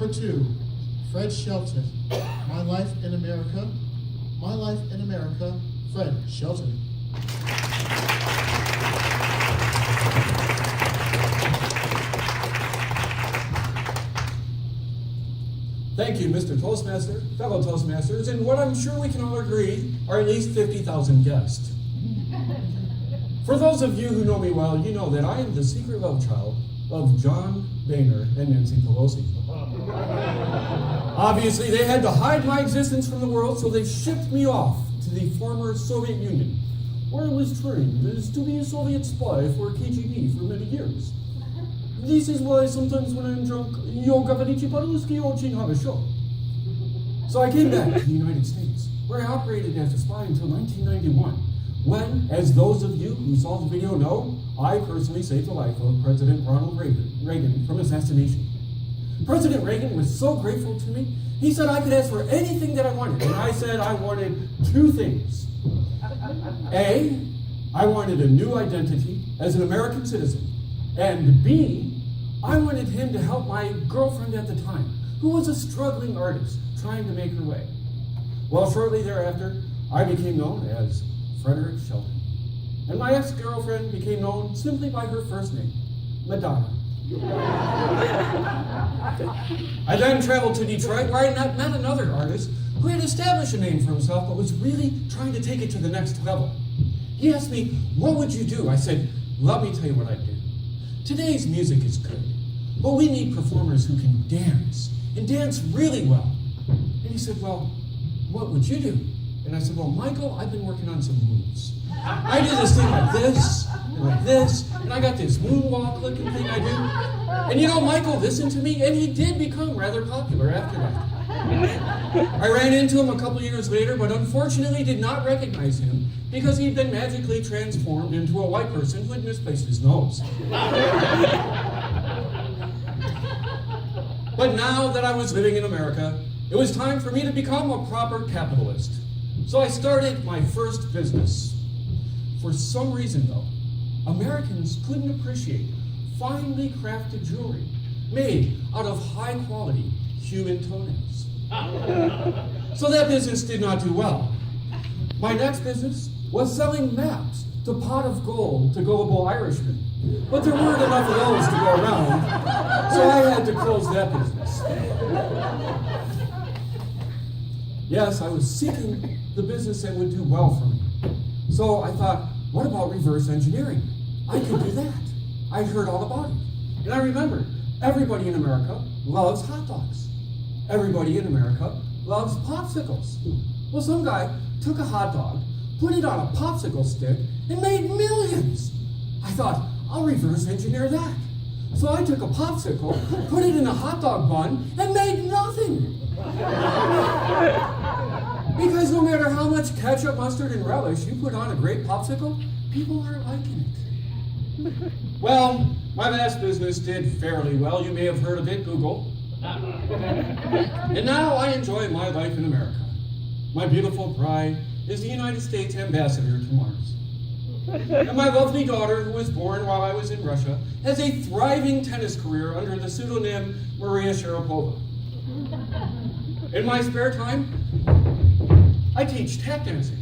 Number 2, Fred Shelton. My Life in America. My Life in America, Fred Shelton. Thank you, Mr. Toastmaster, fellow Toastmasters, and what I'm sure we can all agree are at least 50,000 guests. For those of you who know me well, you know that I am the secret love child of John Boehner and Nancy Pelosi. Obviously, they had to hide my existence from the world, so they shipped me off to the former Soviet Union, where I was trained as to be a Soviet spy for KGB for many years. This is why sometimes when I'm drunk, yo говорите по-русски очень хорошо. So I came back to the United States, where I operated as a spy until 1991, when, as those of you who saw the video know, I personally saved the life of President Ronald Reagan from assassination. President Reagan was so grateful to me, he said I could ask for anything that I wanted, and I said I wanted 2 things. A, I wanted a new identity as an American citizen, and B, I wanted him to help my girlfriend at the time, who was a struggling artist trying to make her way. Well, shortly thereafter, I became known as Frederick Shelton, and my ex-girlfriend became known simply by her first name, Madonna. I then traveled to Detroit, where I met another artist who had established a name for himself, but was really trying to take it to the next level. He asked me, "What would you do?" I said, "Let me tell you what I'd do. Today's music is good, but we need performers who can dance, and dance really well." And he said, "Well, what would you do?" And I said, "Well, Michael, I've been working on some moves. I do this thing like this, and I got this moonwalk looking thing I do." And you know, Michael listened to me, and he did become rather popular after that. I ran into him a couple years later, but unfortunately did not recognize him because he'd been magically transformed into a white person who had misplaced his nose. But now that I was living in America, it was time for me to become a proper capitalist. So I started my first business. For some reason, though, Americans couldn't appreciate finely crafted jewelry made out of high-quality human toenails. So that business did not do well. My next business was selling maps to pot of gold to gullible Irishmen. But there weren't enough of those to go around, so I had to close that business. Yes, I was seeking the business that would do well for me. So I thought, what about reverse engineering? I could do that. I'd heard all about it. And I remembered, everybody in America loves hot dogs. Everybody in America loves popsicles. Well, some guy took a hot dog, put it on a popsicle stick, and made millions. I thought, I'll reverse engineer that. So I took a popsicle, put it in a hot dog bun, and made nothing. Because no matter how much ketchup, mustard, and relish you put on a great popsicle, people aren't liking it. Well, my last business did fairly well. You may have heard of it, Google. And now I enjoy my life in America. My beautiful bride is the United States ambassador to Mars. And my lovely daughter, who was born while I was in Russia, has a thriving tennis career under the pseudonym Maria Sharapova. In my spare time, I teach tap dancing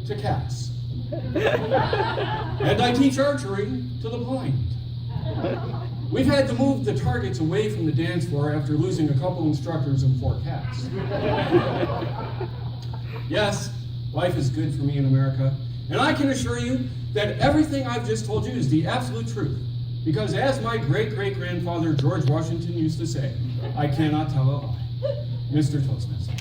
to cats. And I teach archery to the blind. We've had to move the targets away from the dance floor after losing a couple instructors and 4 cats. Yes, life is good for me in America, and I can assure you that everything I've just told you is the absolute truth. Because as my great-great-grandfather George Washington used to say, I cannot tell a lie. Mr. Toastmaster.